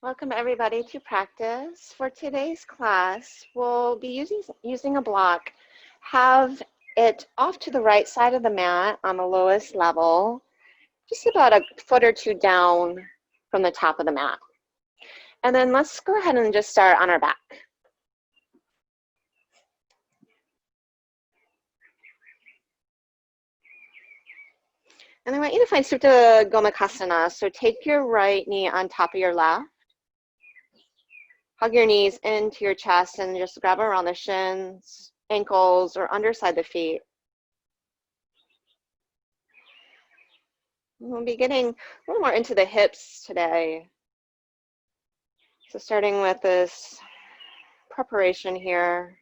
Welcome everybody to practice. For today's class, we'll be using a block. Have it off to the right side of the mat on the lowest level, just about a foot or two down from the top of the mat. And then let's go ahead and just start on our back. And I want you to find Supta Gomukhasana. So take your right knee on top of your left. Hug your knees into your chest and just grab around the shins, ankles, or underside the feet. We'll be getting a little more into the hips today. So starting with this preparation here.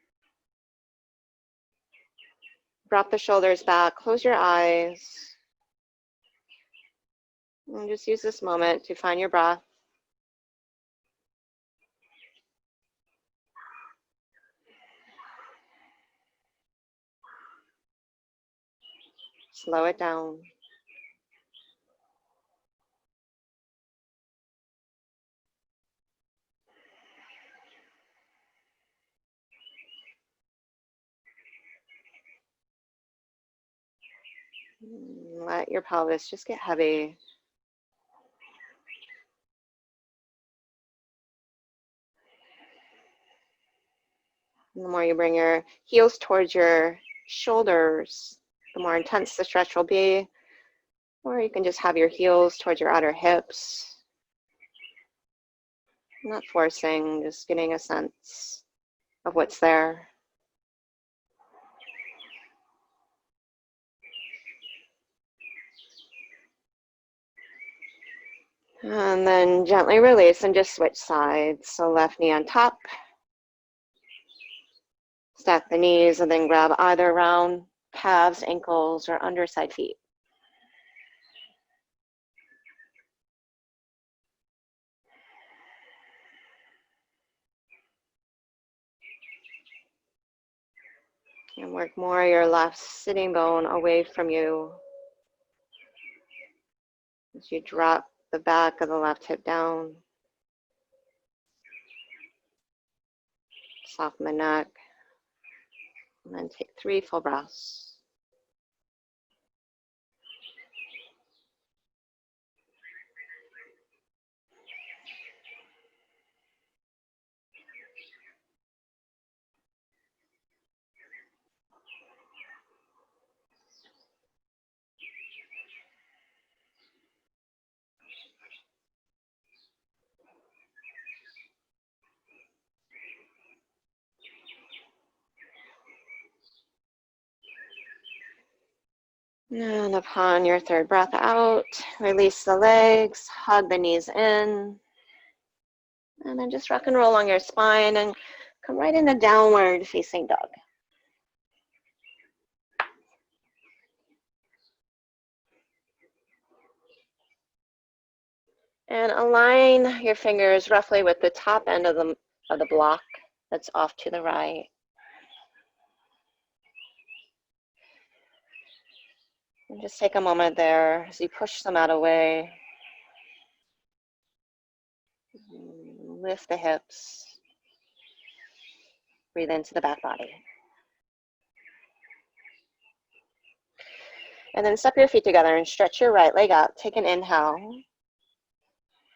Drop the shoulders back, close your eyes. And just use this moment to find your breath. Slow it down. Let your pelvis just get heavy. And the more you bring your heels towards your shoulders, the more intense the stretch will be. Or you can just have your heels towards your outer hips. Not forcing, just getting a sense of what's there. And then gently release and just switch sides. So left knee on top. Stack the knees and then grab either around calves, ankles, or underside feet. And work more your left sitting bone away from you as you drop the back of the left hip down. Soften the neck. And then take 3 full breaths. And upon your 3rd breath out, release the legs, hug the knees in, and then just rock and roll along your spine and come right into downward facing dog. And align your fingers roughly with the top end of the block that's off to the right. And just take a moment there as you push the mat away. Lift the hips. Breathe into the back body. And then step your feet together and stretch your right leg out. Take an inhale.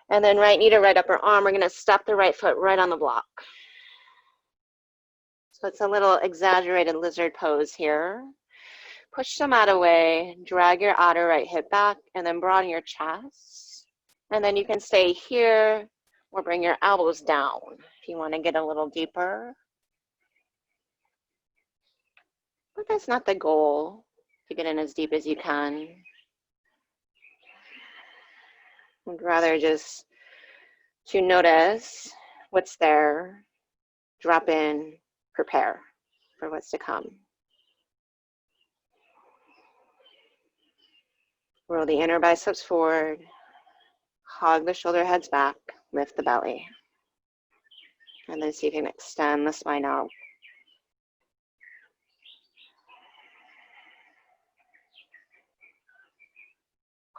And then right knee to right upper arm. We're going to step the right foot right on the block. So it's a little exaggerated lizard pose here. Push the mat away, drag your outer right hip back, and then broaden your chest. And then you can stay here or bring your elbows down if you want to get a little deeper. But that's not the goal, to get in as deep as you can. I'd rather just to notice what's there, drop in, prepare for what's to come. Roll the inner biceps forward, hug the shoulder heads back, lift the belly. And then see if you can extend the spine out.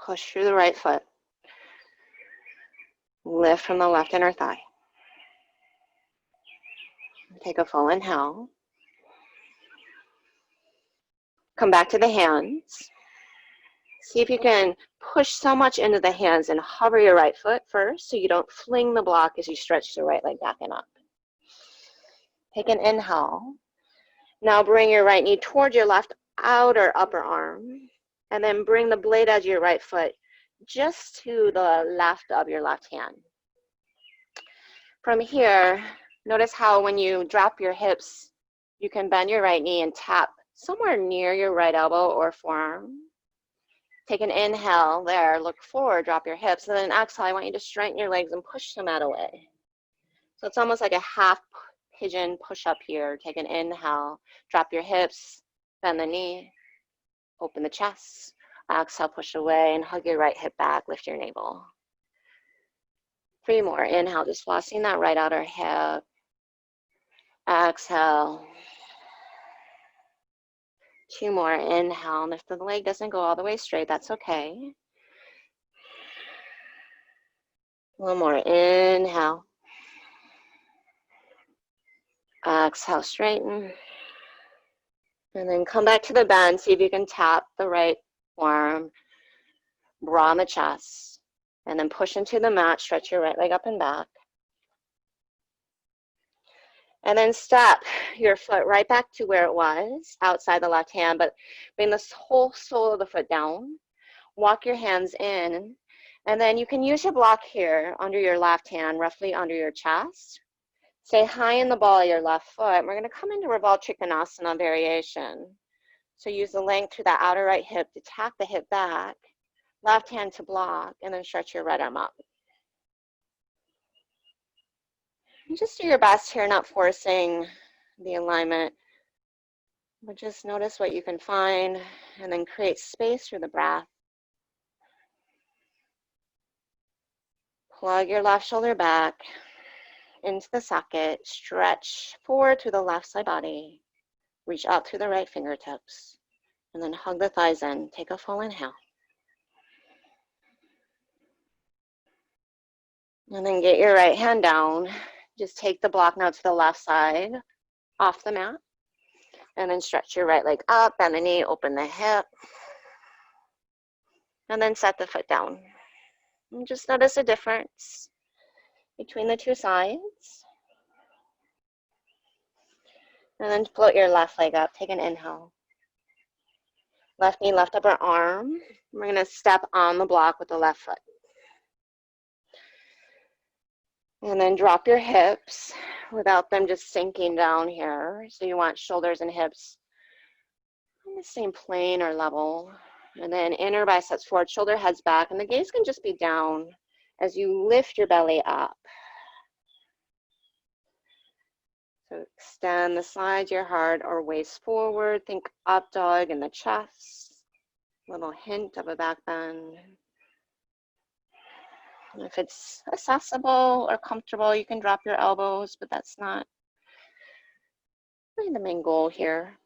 Push through the right foot. Lift from the left inner thigh. Take a full inhale. Come back to the hands. See if you can push so much into the hands and hover your right foot first so you don't fling the block as you stretch the right leg back and up. Take an inhale. Now bring your right knee towards your left outer upper arm, and then bring the blade edge of your right foot just to the left of your left hand. From here, notice how when you drop your hips, you can bend your right knee and tap somewhere near your right elbow or forearm. Take an inhale there, look forward, drop your hips, and then exhale, I want you to straighten your legs and push the mat away. So it's almost like a half pigeon push up here. Take an inhale, drop your hips, bend the knee, open the chest. Exhale, push away and hug your right hip back, lift your navel. 3 more. Inhale, just flossing that right outer hip. Exhale. 2 more. Inhale, and if the leg doesn't go all the way straight, that's okay. 1 more. Inhale. Exhale, straighten. And then come back to the bend. See if you can tap the right forearm, bra on the chest, and then push into the mat. Stretch your right leg up and back. And then step your foot right back to where it was, outside the left hand, but bring the whole sole of the foot down. Walk your hands in, and then you can use your block here under your left hand, roughly under your chest. Stay high in the ball of your left foot. We're going to come into revolved trikonasana variation. So use the length to the outer right hip to tack the hip back, left hand to block, and then stretch your right arm up. And just do your best here, not forcing the alignment, but just notice what you can find and then create space through the breath. Plug your left shoulder back into the socket, stretch forward to the left side body, reach out through the right fingertips, and then hug the thighs in. Take a full inhale. And then get your right hand down. Just take the block now to the left side, off the mat, and then stretch your right leg up, bend the knee, open the hip, and then set the foot down. And just notice a difference between the two sides. And then float your left leg up. Take an inhale. Left knee, left upper arm. We're going to step on the block with the left foot. And then drop your hips without them just sinking down here. So you want shoulders and hips on the same plane or level. And then inner biceps forward, shoulder heads back, and the gaze can just be down as you lift your belly up. So extend the sides of your heart or waist forward. Think up dog in the chest. Little hint of a back bend. If it's accessible or comfortable, you can drop your elbows, but that's not really the main goal here.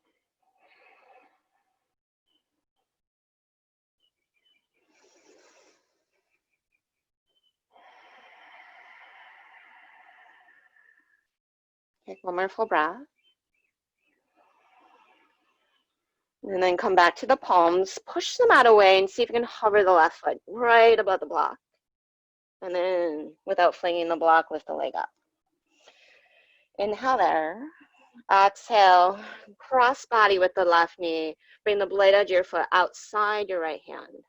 Take 1 more full breath. And then come back to the palms. Push the mat away and see if you can hover the left foot right above the block. And then, without flinging the block, lift the leg up. Inhale there. Exhale, cross body with the left knee. Bring the blade edge of your foot outside your right hand.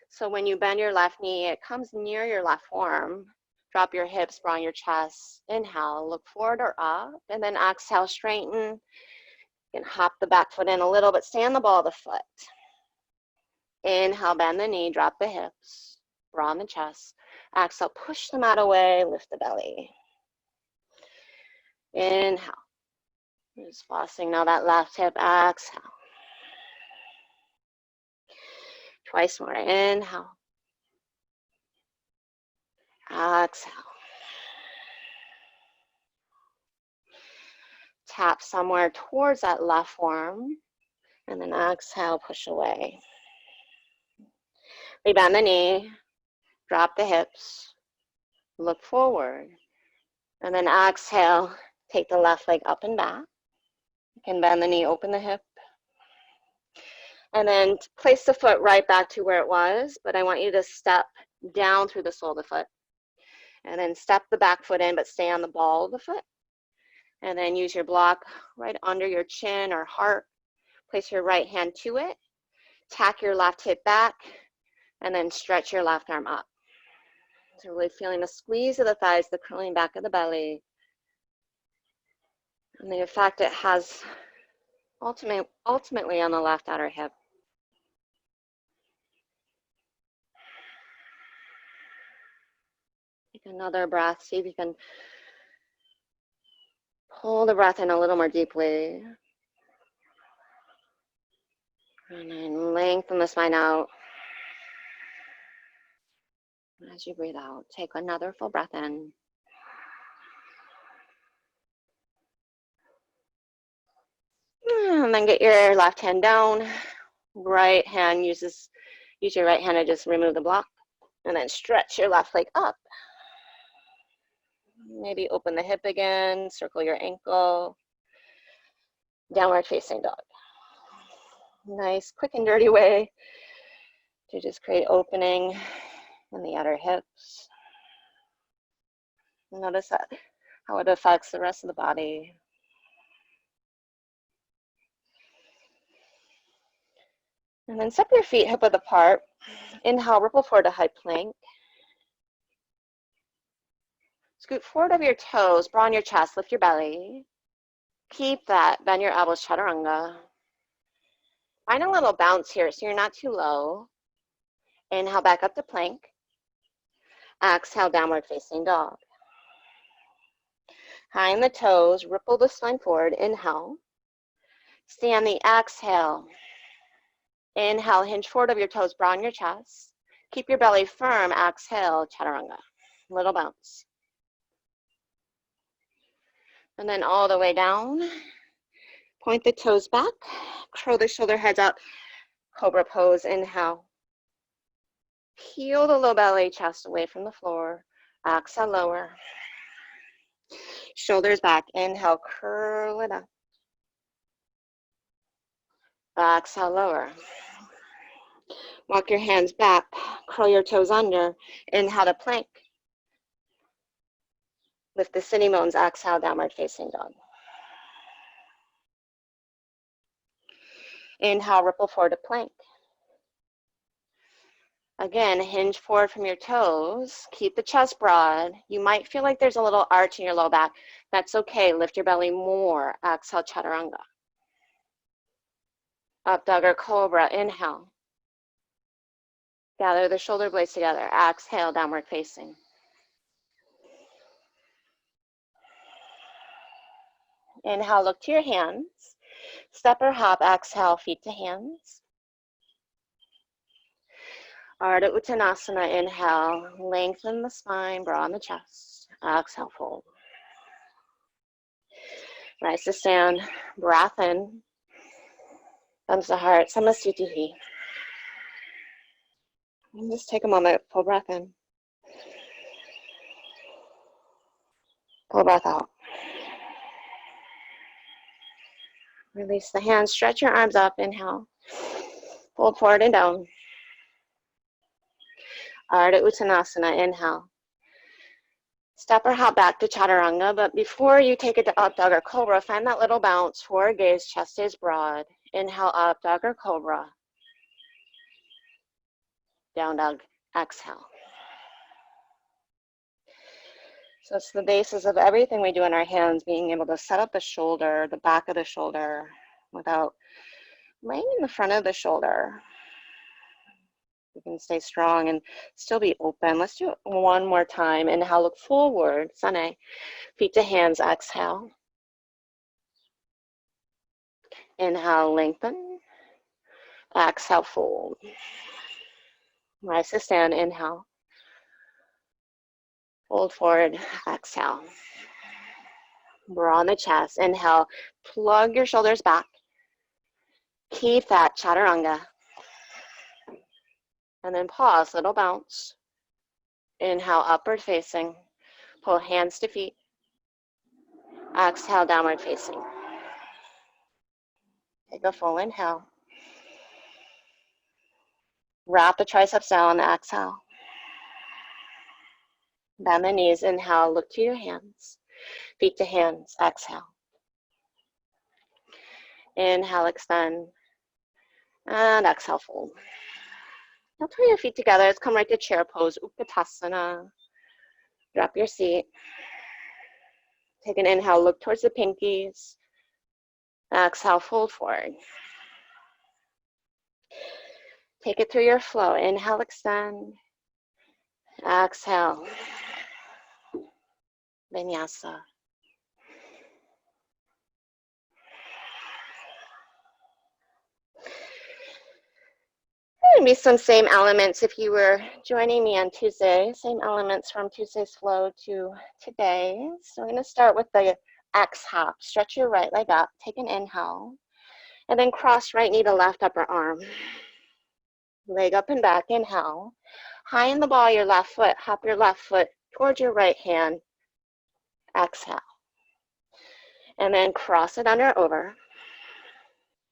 So when you bend your left knee, it comes near your left forearm. Drop your hips, bra on your chest. Inhale, look forward or up. And then exhale, straighten. You can hop the back foot in a little, but stay on the ball of the foot. Inhale, bend the knee, drop the hips. Bra on the chest. Exhale, push the mat away, lift the belly. Inhale. Just flossing now that left hip. Exhale. Twice more. Inhale. Exhale. Tap somewhere towards that left forearm. And then exhale, push away. Rebend the knee. Drop the hips, look forward, and then exhale, take the left leg up and back. You can bend the knee, open the hip, and then place the foot right back to where it was, but I want you to step down through the sole of the foot, and then step the back foot in, but stay on the ball of the foot, and then use your block right under your chin or heart. Place your right hand to it, tack your left hip back, and then stretch your left arm up. So really feeling the squeeze of the thighs, the curling back of the belly, and the effect it has ultimately on the left outer hip. Take another breath. See if you can pull the breath in a little more deeply. And then lengthen the spine out. As you breathe out, take another full breath in. And then get your left hand down. Right hand, use your right hand to just remove the block. And then stretch your left leg up. Maybe open the hip again, circle your ankle. Downward facing dog. Nice, quick and dirty way to just create opening in the outer hips. Notice how it affects the rest of the body. And then step your feet hip width apart. Inhale, ripple forward to high plank. Scoot forward over your toes, broaden your chest, lift your belly. Keep that, bend your elbows, chaturanga. Find a little bounce here so you're not too low. Inhale, back up to plank. Exhale, downward facing dog. High in the toes, ripple the spine forward, inhale. Stay on the exhale. Inhale, hinge forward of your toes, broaden your chest. Keep your belly firm, exhale, chaturanga. Little bounce. And then all the way down. Point the toes back, curl the shoulder heads up, cobra pose, inhale. Peel the low belly, chest away from the floor. Exhale, lower. Shoulders back, inhale, curl it up. Exhale, lower. Walk your hands back, curl your toes under. Inhale to plank. Lift the sitting bones, exhale, downward facing dog. Inhale, ripple forward to plank. Again, hinge forward from your toes. Keep the chest broad. You might feel like there's a little arch in your low back. That's okay. Lift your belly more. Exhale, chaturanga. Up dog or cobra. Inhale. Gather the shoulder blades together. Exhale, downward facing. Inhale, look to your hands. Step or hop. Exhale, feet to hands. Ardha Uttanasana, inhale, lengthen the spine, broaden the chest. Exhale, fold. Rise to stand, breath in, thumbs to heart, Samastitihi. And just take a moment, full breath in. Full breath out. Release the hands, stretch your arms up, inhale. Fold forward and down. Ardha Uttanasana, inhale. Step or hop back to chaturanga, but before you take it to up dog or cobra, find that little bounce, forward gaze, chest stays broad. Inhale, up dog or cobra. Down dog, exhale. So it's the basis of everything we do in our hands, being able to set up the shoulder, the back of the shoulder, without laying in the front of the shoulder. You can stay strong and still be open. Let's do it one more time. Inhale, look forward, sane. Feet to hands, exhale. Inhale, lengthen. Exhale, fold. Rise to stand, inhale. Fold forward, exhale. Broaden the chest, inhale. Plug your shoulders back. Keep that chaturanga. And then pause, little bounce. Inhale, upward facing. Pull hands to feet. Exhale, downward facing. Take a full inhale. Wrap the triceps down, exhale. Bend the knees, inhale, look to your hands. Feet to hands, exhale. Inhale, extend. And exhale, fold. Now turn your feet together. Let's come right to chair pose, Utkatasana. Drop your seat. Take an inhale, look towards the pinkies. Exhale, fold forward. Take it through your flow. Inhale, extend. Exhale. Vinyasa. There may be some same elements if you were joining me on Tuesday. Same elements from Tuesday's flow to today. So I'm going to start with the X hop. Stretch your right leg up. Take an inhale. And then cross right knee to left upper arm. Leg up and back. Inhale. High in the ball, your left foot. Hop your left foot towards your right hand. Exhale. And then cross it under over.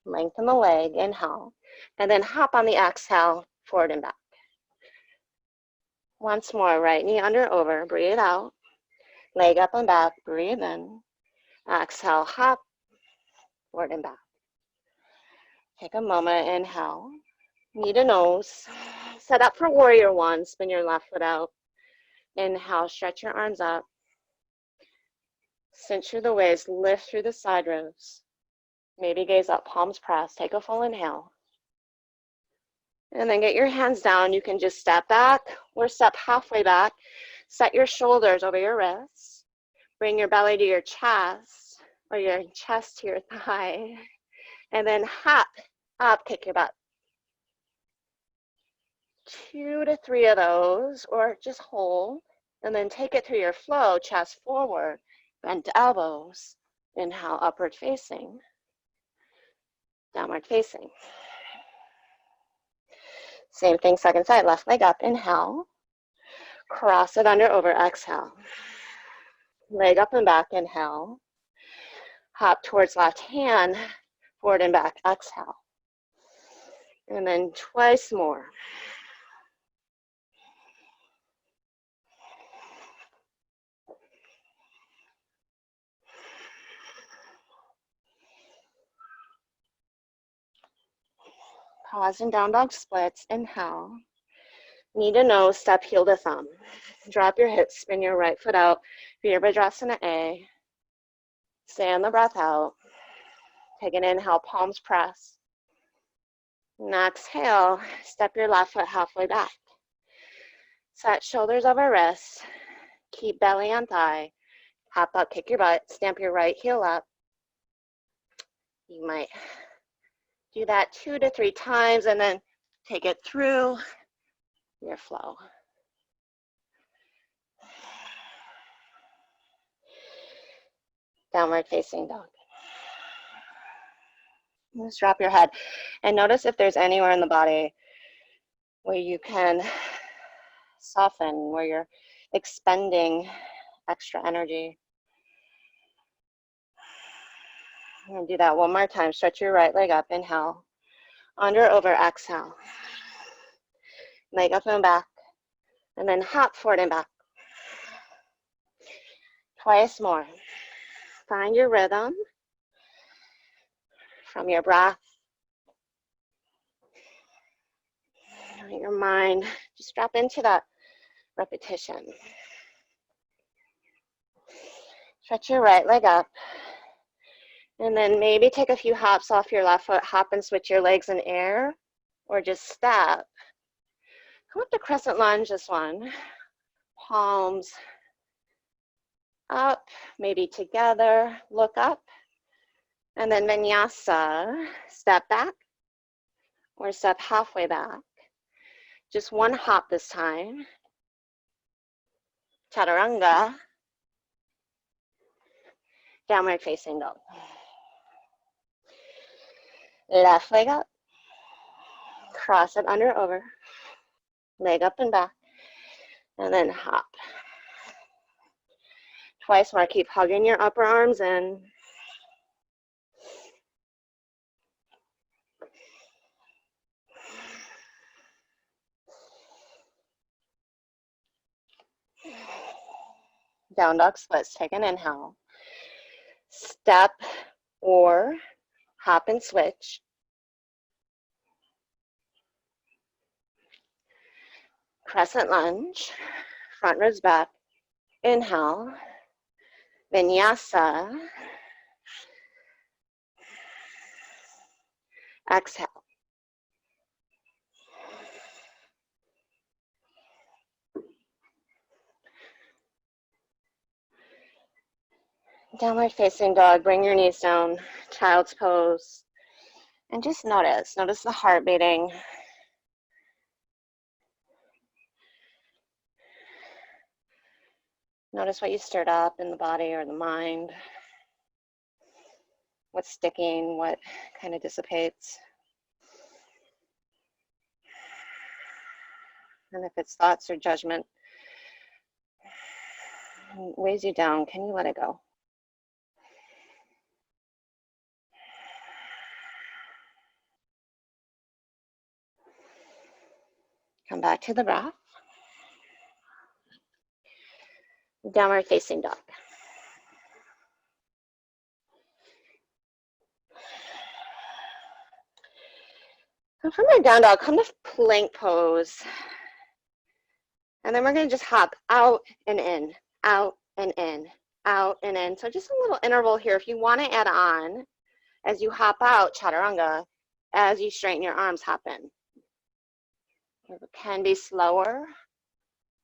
Lengthen the leg. Inhale. And then hop on the exhale, forward and back. Once more, right knee under over. Breathe out. Leg up and back. Breathe in. Exhale, hop, forward and back. Take a moment. Inhale. Knee to nose. Set up for warrior one. Spin your left foot out. Inhale, stretch your arms up. Cinch through the waist, lift through the side ribs. Maybe gaze up, palms pressed. Take a full inhale. And then get your hands down. You can just step back or step halfway back. Set your shoulders over your wrists. Bring your belly to your chest or your chest to your thigh. And then hop up, kick your butt. 2 to 3 of those, or just hold. And then take it through your flow, chest forward, bent elbows. Inhale, upward facing. Downward facing. Same thing, second side, left leg up. Inhale. Cross it under over, exhale. Leg up and back, inhale. Hop towards left hand, forward and back, exhale. And then twice more. Pause and down dog splits, inhale. Knee to nose, step heel to thumb. Drop your hips, spin your right foot out, Virabhadrasana A. Stay on the breath out. Take an inhale, palms press. And exhale, step your left foot halfway back. Set shoulders over wrists. Keep belly on thigh. Hop up, kick your butt, stamp your right heel up. You might do that 2 to 3 times and then take it through your flow. Downward facing dog. Just drop your head and notice if there's anywhere in the body where you can soften, where you're expending extra energy. I'm going to do that one more time. Stretch your right leg up. Inhale. Under, over, exhale. Leg up and back. And then hop forward and back. Twice more. Find your rhythm from your breath. Your mind. Just drop into that repetition. Stretch your right leg up. And then maybe take a few hops off your left foot. Hop and switch your legs in air. Or just step. Come up to crescent lunge, this one. Palms up, maybe together. Look up. And then Vinyasa. Step back. Or step halfway back. Just one hop this time. Chaturanga. Downward facing dog. Left leg up. Cross it under, over. Leg up and back. And then hop. Twice more. Keep hugging your upper arms in. Down dog splits. Take an inhale. Step or hop and switch. Crescent lunge. Front ribs back. Inhale. Vinyasa. Exhale. Downward facing dog. Bring your knees down. Child's pose. And just notice. Notice the heart beating. Notice what you stirred up in the body or the mind. What's sticking, what kind of dissipates. And if it's thoughts or judgment weighs you down, can you let it go? Come back to the breath. Downward facing dog. So from our down dog, come to plank pose. And then we're going to just hop out and in, out and in, out and in. So just a little interval here. If you want to add on, as you hop out, chaturanga, as you straighten your arms, hop in. It can be slower.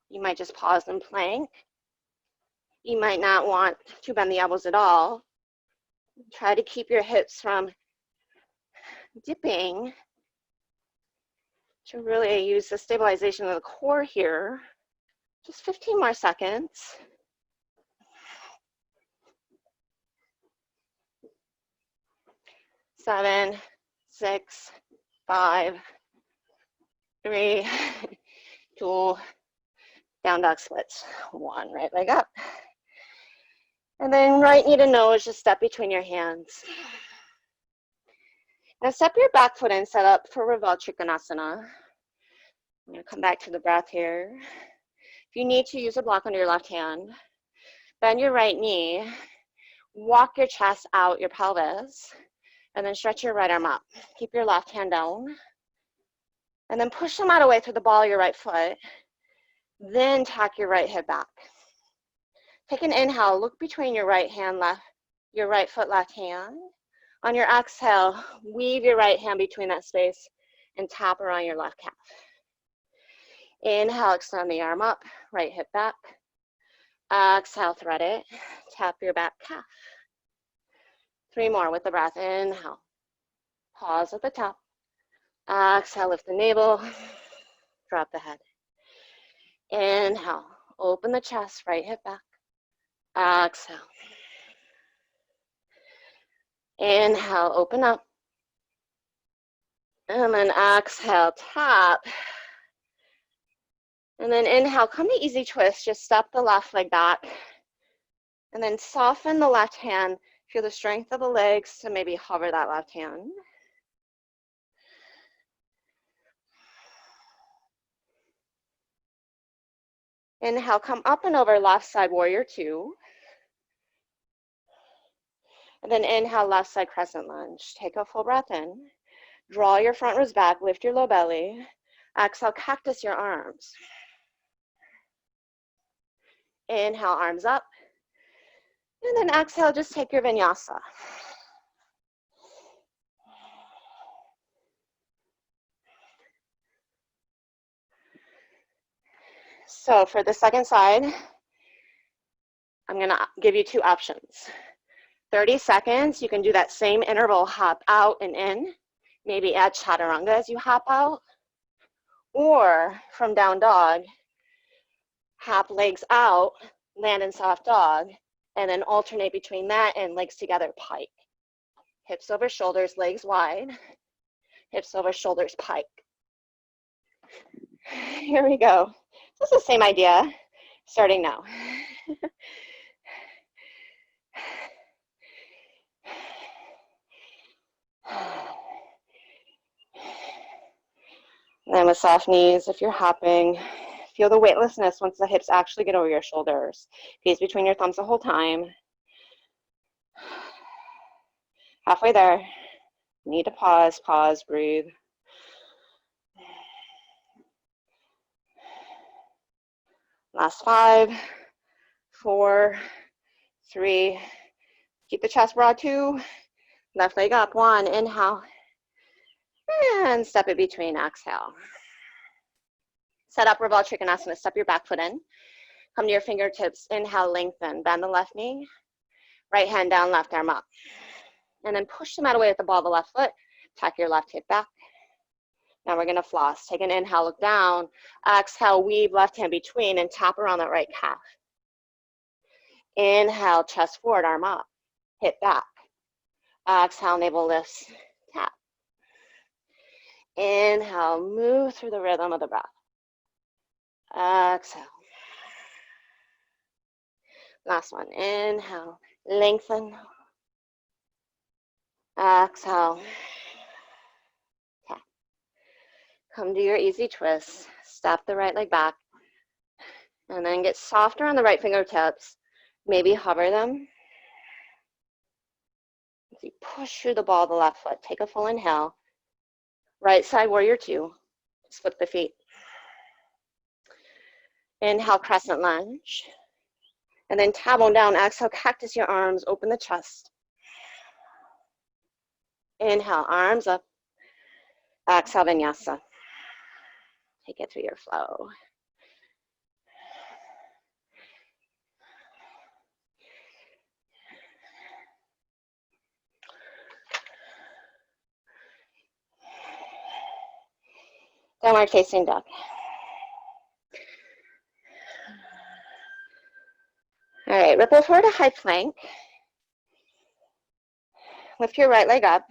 You might just pause and plank. You might not want to bend the elbows at all. Try to keep your hips from dipping to really use the stabilization of the core here. Just 15 more seconds. Seven, 6, 5, 3, 2, down dog splits. 1, right leg up. And then right knee to nose, just step between your hands. Now step your back foot in, set up for Reval Trikonasana. I'm going to come back to the breath here. If you need to, use a block under your left hand. Bend your right knee. Walk your chest out, your pelvis. And then stretch your right arm up. Keep your left hand down. And then push the mat away through the ball of your right foot. Then tack your right hip back. Take an inhale. Look between your right foot, left hand. On your exhale, weave your right hand between that space and tap around your left calf. Inhale, extend the arm up, right hip back. Exhale, thread it. Tap your back calf. 3 more with the breath. Inhale. Pause at the top. Exhale, lift the navel. Drop the head. Inhale. Open the chest, right hip back. Exhale. Inhale, open up. And then exhale, tap. And then inhale, come to easy twist. Just step the left leg back. And then soften the left hand. Feel the strength of the legs to maybe hover that left hand. Inhale, come up and over left side warrior 2. And then inhale, left side crescent lunge. Take a full breath in. Draw your front ribs back, lift your low belly. Exhale, cactus your arms. Inhale, arms up. And then exhale, just take your vinyasa. So for the second side, I'm going to give you 2 options. 30 seconds, you can do that same interval, hop out and in. Maybe add chaturanga as you hop out. Or from down dog, hop legs out, land in soft dog, and then alternate between that and legs together, pike. Hips over shoulders, legs wide. Hips over shoulders, pike. Here we go. So it's the same idea, starting now. And then with soft knees, if you're hopping, feel the weightlessness once the hips actually get over your shoulders. Gaze between your thumbs the whole time. Halfway there. Need to pause, breathe. Last 5, 4, 3. Keep the chest broad 2. Left leg up 1. Inhale. And step it between. Exhale. Set up Revolve Trikonasana. Step your back foot in. Come to your fingertips. Inhale, lengthen. Bend the left knee. Right hand down, left arm up. And then push the mat away with the ball of the left foot. Tuck your left hip back. Now we're going to floss. Take an inhale, look down. Exhale, weave left hand between and tap around that right calf. Inhale, chest forward, arm up. Hip back. Exhale, navel lifts, tap. Inhale, move through the rhythm of the breath. Exhale. Last one. Inhale, lengthen. Exhale. Tap. Come to your easy twist. Step the right leg back. And then get softer on the right fingertips. Maybe hover them. As you push through the ball of the left foot, take a full inhale. Right side warrior 2. Split the feet. Inhale, crescent lunge. And then tailbone down. Exhale, cactus your arms. Open the chest. Inhale, arms up. Exhale, vinyasa. Take it through your flow. Downward facing dog. All right, ripple forward to high plank. Lift your right leg up,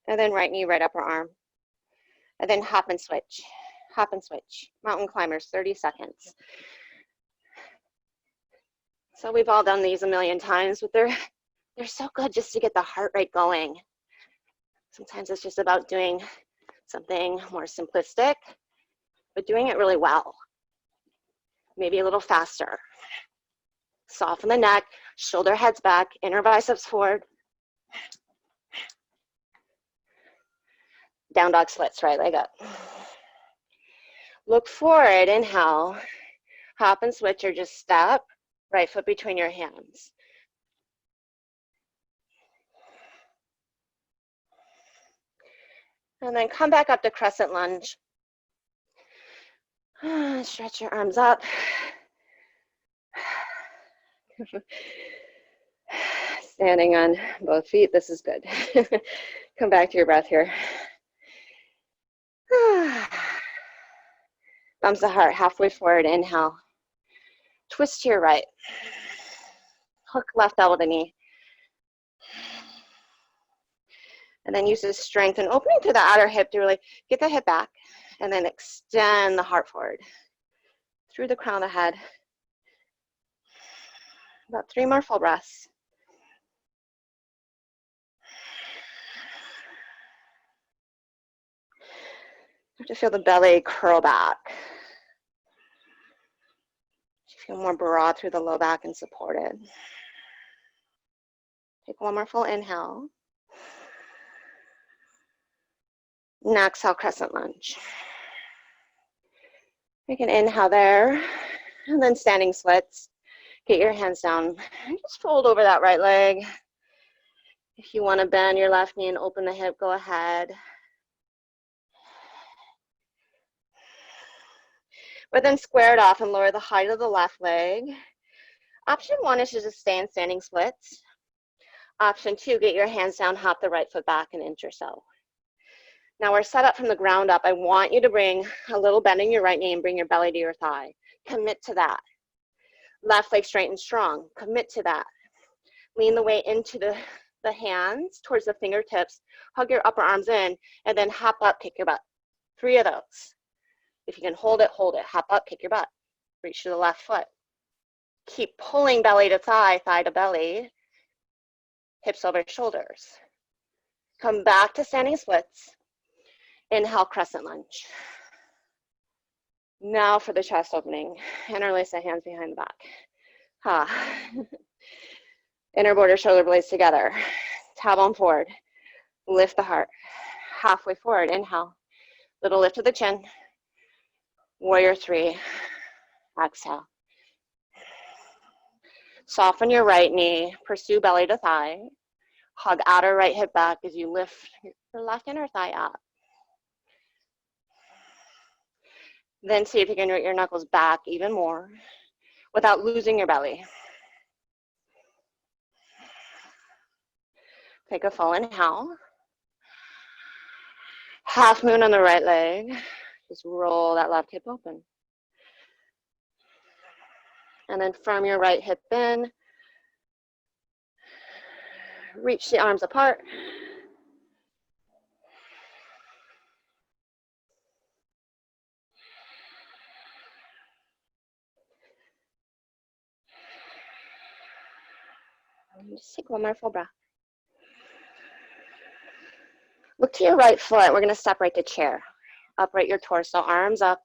and then right knee, right upper arm. And then hop and switch. Hop and switch. Mountain climbers, 30 seconds. So we've all done these a million times, but they're so good just to get the heart rate going. Sometimes it's just about doing something more simplistic, but doing it really well. Maybe a little faster. Soften the neck, shoulder heads back, inner biceps forward. Down dog splits, right leg up. Look forward, inhale. Hop and switch or just step, right foot between your hands. And then come back up to crescent lunge. Stretch your arms up. Standing on both feet, this is good. Come back to your breath here. Thumbs to heart, halfway forward, inhale. Twist to your right. Hook left elbow to knee. And then use this strength and opening through the outer hip to really get the hip back. And then extend the heart forward. Through the crown of the head. About 3 more full breaths. You have to feel the belly curl back. Feel more broad through the low back and supported. Take 1 more full inhale. And exhale, crescent lunge. Take an inhale there, and then standing splits. Get your hands down and just fold over that right leg. If you want to bend your left knee and open the hip, go ahead. But then square it off and lower the height of the left leg. Option 1 is to just stay in standing splits. Option 2, get your hands down, hop the right foot back and inch or so. Now we're set up from the ground up. I want you to bring a little bend in your right knee and bring your belly to your thigh. Commit to that. Left leg straight and strong. Commit to that. Lean the weight into the hands towards the fingertips. Hug your upper arms in, and then hop up, kick your butt. 3 of those. If you can hold it, hold it. Hop up, kick your butt. Reach to the left foot. Keep pulling belly to thigh, thigh to belly, hips over shoulders. Come back to standing splits. Inhale, crescent lunge. Now for the chest opening. Interlace the hands behind the back. Ha. Inner border shoulder blades together. Tailbone forward. Lift the heart. Halfway forward. Inhale. Little lift of the chin. Warrior three. Exhale. Soften your right knee. Pursue belly to thigh. Hug outer right hip back as you lift your left inner thigh up. Then see if you can root your knuckles back even more without losing your belly. Take a full inhale. Half moon on the right leg. Just roll that left hip open. And then from your right hip in, reach the arms apart. Just take one more full breath. Look to your right foot. We're going to step right to chair. Upright your torso, arms up.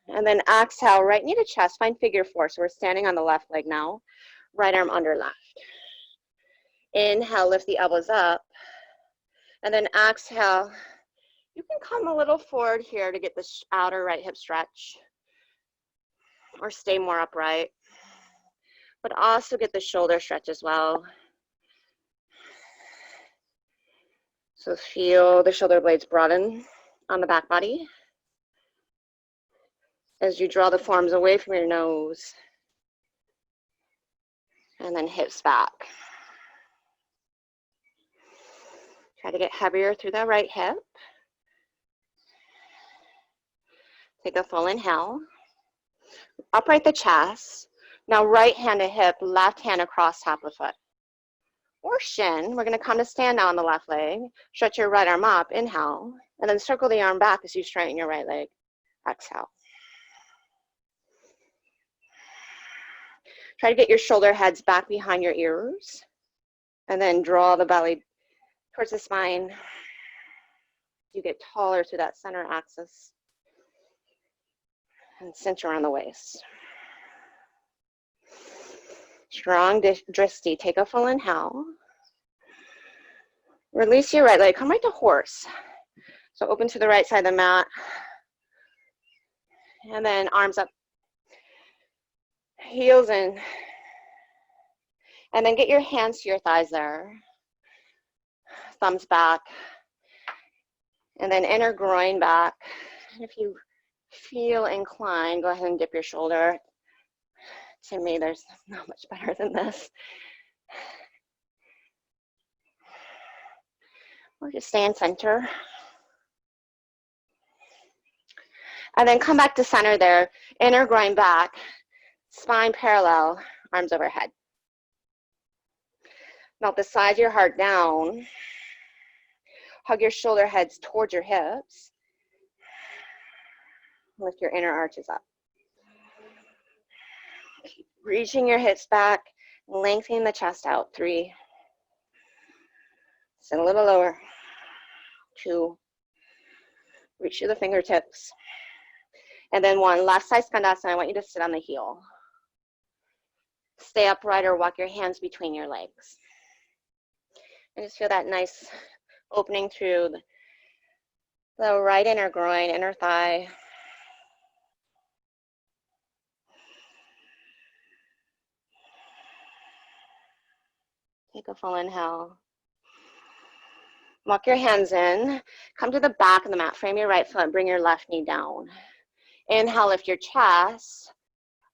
And then exhale, right knee to chest, find figure four. So we're standing on the left leg now. Right arm under left. Inhale, lift the elbows up. And then exhale, you can come a little forward here to get the outer right hip stretch. Or stay more upright. But also get the shoulder stretch as well. So feel the shoulder blades broaden on the back body as you draw the forearms away from your nose. And then hips back. Try to get heavier through the right hip. Take a full inhale. Upright the chest. Now right hand to hip, left hand across top of the foot. Or shin. We're going to come to stand now on the left leg. Stretch your right arm up. Inhale. And then circle the arm back as you straighten your right leg. Exhale. Try to get your shoulder heads back behind your ears. And then draw the belly towards the spine. You get taller through that center axis. And center around the waist. Strong drishti. Take a full inhale. Release your right leg. Come right to horse. So open to the right side of the mat. And then arms up. Heels in. And then get your hands to your thighs there. Thumbs back. And then inner groin back. And if you feel inclined, go ahead and dip your shoulder. To me, there's not much better than this. Or just stay in center. And then come back to center there. Inner groin back. Spine parallel. Arms overhead. Melt the sides of your heart down. Hug your shoulder heads towards your hips. Lift your inner arches up. Keep reaching your hips back, lengthening the chest out. 3. Sit a little lower. 2. Reach to the fingertips. And then 1. Last side skandasana. I want you to sit on the heel. Stay upright or walk your hands between your legs. And just feel that nice opening through the right inner groin, inner thigh. Take a full inhale. Walk your hands in. Come to the back of the mat. Frame your right foot. Bring your left knee down. Inhale, lift your chest.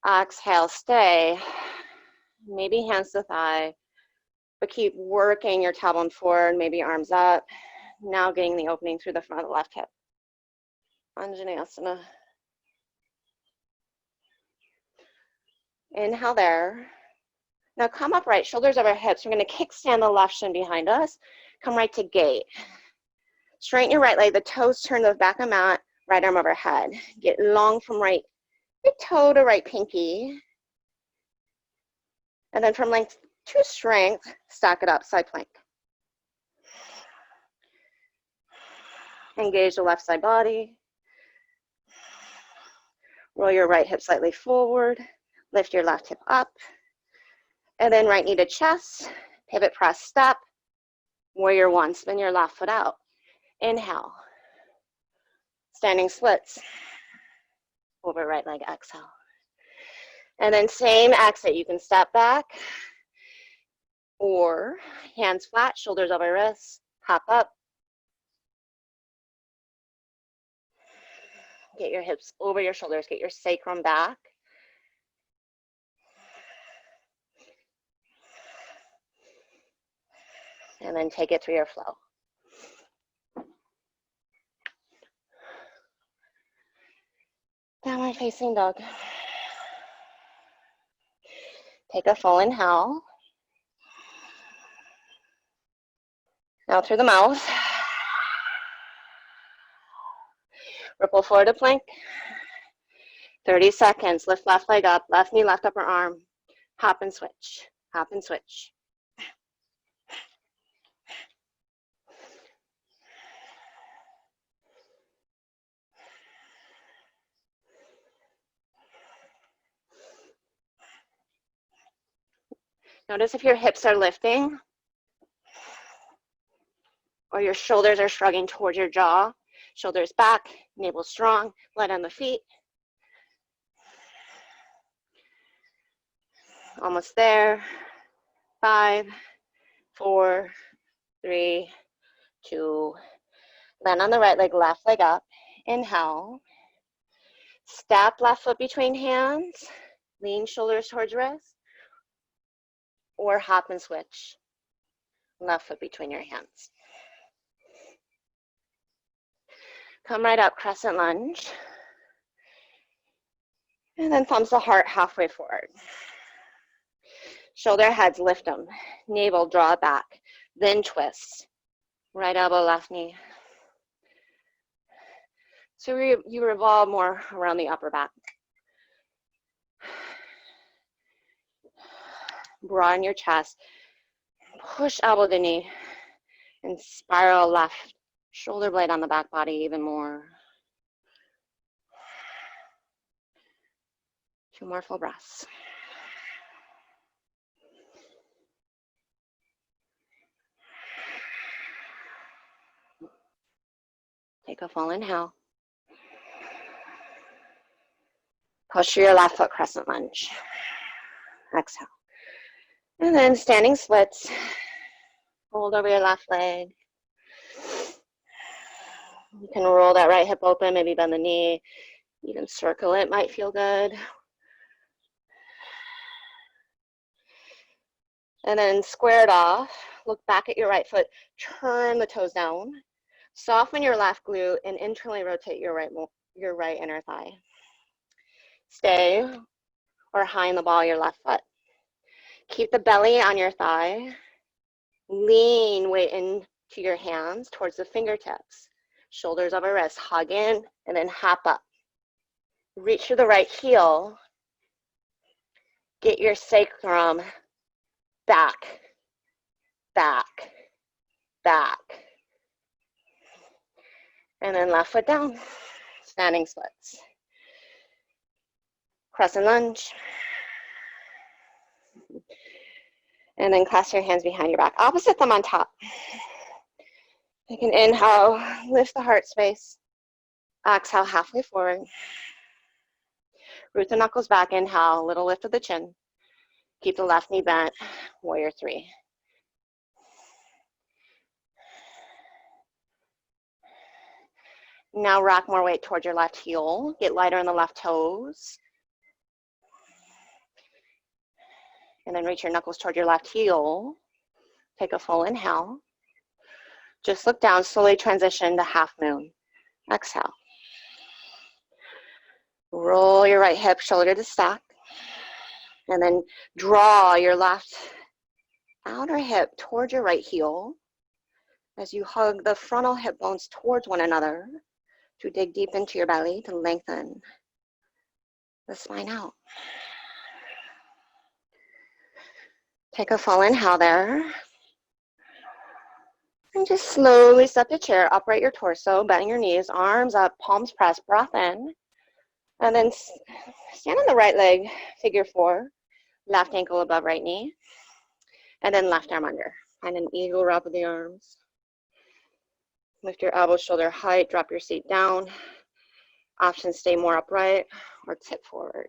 Exhale, stay. Maybe hands to thigh. But keep working your tailbone forward. Maybe arms up. Now getting the opening through the front of the left hip. Anjaneyasana. Inhale there. Now come upright, shoulders over hips. We're going to kickstand the left shin behind us. Come right to gate. Straighten your right leg. The toes turn to the back of the mat. Right arm overhead. Get long from right Big toe to right pinky. And then from length to strength, stack it up, side plank. Engage the left side body. Roll your right hip slightly forward. Lift your left hip up. And then right knee to chest. Pivot press step. Warrior one. Spin your left foot out. Inhale. Standing splits. Over right leg, exhale. And then same exit. You can step back or hands flat, shoulders over wrists. Hop up. Get your hips over your shoulders. Get your sacrum back. And then take it through your flow. Downward facing dog. Take a full inhale. Now through the mouth. Ripple forward to plank. 30 seconds. Lift left leg up, left knee, left upper arm. Hop and switch. Hop and switch. Notice if your hips are lifting or your shoulders are shrugging towards your jaw. Shoulders back, navel strong, light on the feet. Almost there. 5, 4, 3, 2. Land on the right leg, left leg up. Inhale. Step left foot between hands. Lean shoulders towards wrist. Or hop and switch. Left foot between your hands. Come right up, crescent lunge. And then thumbs to heart halfway forward. Shoulder heads, lift them. Navel, draw it back. Then twist. Right elbow, left knee. So you revolve more around the upper back. Broaden your chest. Push elbow to knee. And spiral left shoulder blade on the back body even more. 2 more full breaths. Take a full inhale. Push through your left foot, crescent lunge. Exhale. And then standing splits. Hold over your left leg. You can roll that right hip open, maybe bend the knee. Even circle it might feel good. And then square it off. Look back at your right foot. Turn the toes down. Soften your left glute and internally rotate your right inner thigh. Stay or high in the ball of your left foot. Keep the belly on your thigh. Lean weight into your hands towards the fingertips. Shoulders over wrists. Hug in and then hop up. Reach through the right heel. Get your sacrum back, back, back. And then left foot down. Standing splits. Crescent lunge. And then clasp your hands behind your back. Opposite thumb on top. You can inhale, lift the heart space. Exhale, halfway forward. Root the knuckles back. Inhale, little lift of the chin. Keep the left knee bent. Warrior 3. Now rock more weight towards your left heel. Get lighter on the left toes. And then reach your knuckles toward your left heel. Take a full inhale. Just look down, slowly transition to half moon. Exhale. Roll your right hip, shoulder to stack. And then draw your left outer hip towards your right heel as you hug the frontal hip bones towards one another to dig deep into your belly to lengthen the spine out. Take a full inhale there. And just slowly step the chair, upright your torso, bend your knees, arms up, palms pressed, breath in. And then stand on the right leg, figure 4, left ankle above right knee. And then left arm under. Find an eagle wrap of the arms. Lift your elbows shoulder height, drop your seat down. Option stay more upright or tip forward.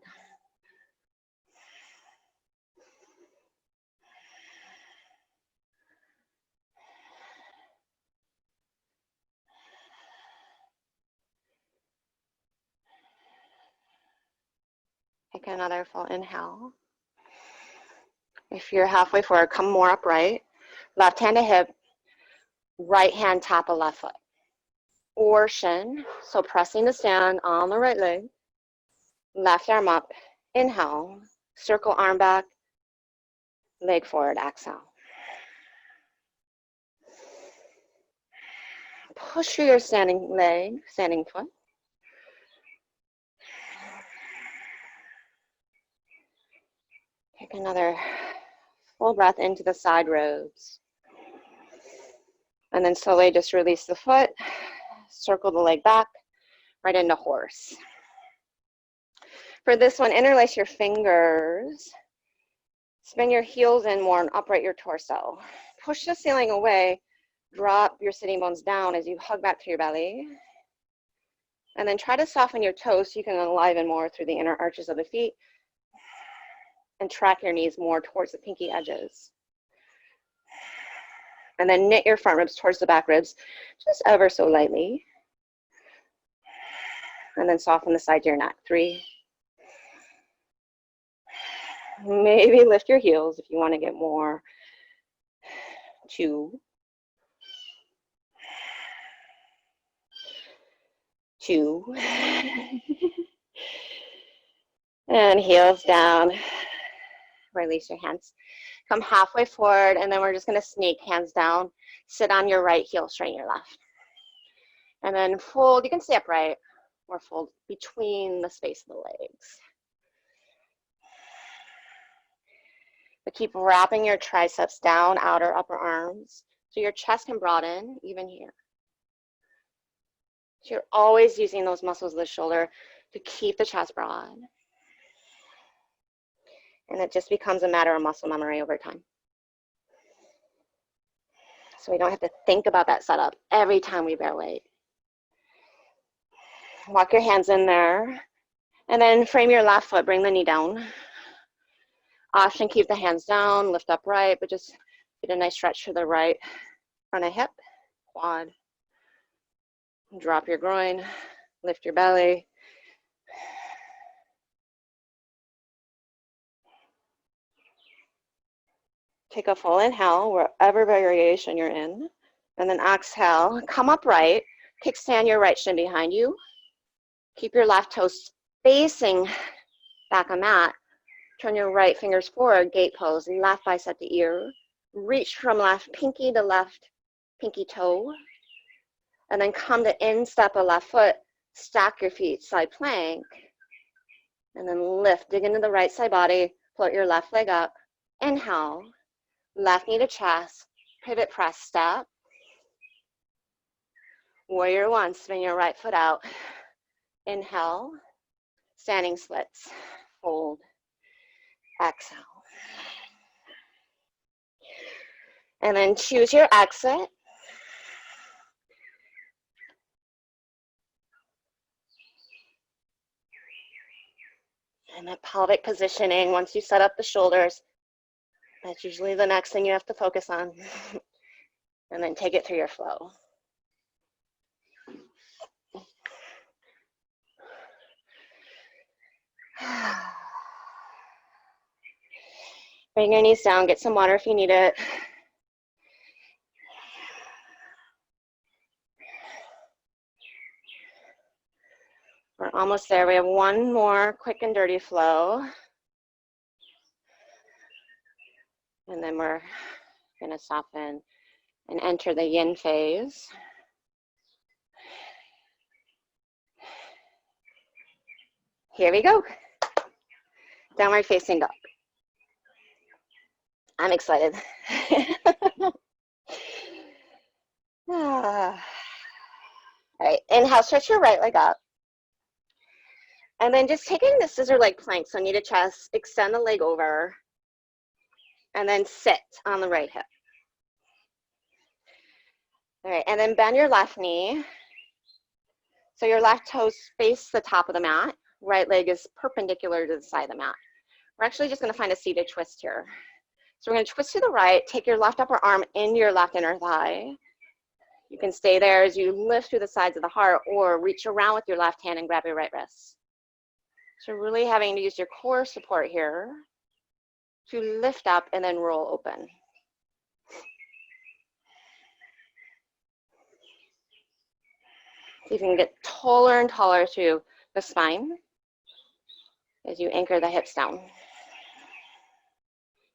Take another full inhale. If you're halfway forward, come more upright. Left hand to hip, right hand tap a left foot. Or shin, so pressing to stand on the right leg. Left arm up, inhale. Circle arm back, leg forward, exhale. Push through your standing leg, standing foot. Take another full breath into the side ribs. And then slowly just release the foot, circle the leg back, right into horse. For this one, interlace your fingers. Spin your heels in more and upright your torso. Push the ceiling away, drop your sitting bones down as you hug back to your belly. And then try to soften your toes so you can enliven more through the inner arches of the feet. And track your knees more towards the pinky edges. And then knit your front ribs towards the back ribs, just ever so lightly. And then soften the sides of your neck. 3. Maybe lift your heels if you want to get more. 2. 2. And heels down. Release your hands. Come halfway forward, and then we're just going to sneak hands down. Sit on your right heel, straighten your left. And then fold. You can stay upright or fold between the space of the legs. But keep wrapping your triceps down, outer, upper arms, so your chest can broaden, even here. So you're always using those muscles of the shoulder to keep the chest broad. And it just becomes a matter of muscle memory over time. So we don't have to think about that setup every time we bear weight. Walk your hands in there. And then frame your left foot, bring the knee down. Option, keep the hands down, lift upright, but just get a nice stretch to the right front of hip, quad. Drop your groin, lift your belly. Take a full inhale, wherever variation you're in. And then exhale, come upright, kickstand your right shin behind you. Keep your left toes facing back on mat. Turn your right fingers forward, gate pose, left bicep to ear. Reach from left pinky to left pinky toe. And then come to instep a left foot, stack your feet, side plank. And then lift, dig into the right side body, float your left leg up. Inhale, left knee to chest, pivot press step. Warrior 1, spin your right foot out. Inhale, standing splits, fold. Exhale. And then choose your exit. And then pelvic positioning, once you set up the shoulders, that's usually the next thing you have to focus on. And then take it through your flow. Bring your knees down, get some water if you need it. We're almost there. We have one more quick and dirty flow. And then we're going to soften and enter the yin phase. Here we go. Downward facing dog. I'm excited. All right, inhale, stretch your right leg up. And then just taking the scissor leg plank, so knee to chest, extend the leg over, and then sit on the right hip. All right, and then bend your left knee. So your left toes face the top of the mat. Right leg is perpendicular to the side of the mat. We're actually just gonna find a seated twist here. So we're gonna twist to the right, take your left upper arm into your left inner thigh. You can stay there as you lift through the sides of the heart, or reach around with your left hand and grab your right wrist. So really having to use your core support here to lift up and then roll open. See if you can get taller and taller through the spine as you anchor the hips down.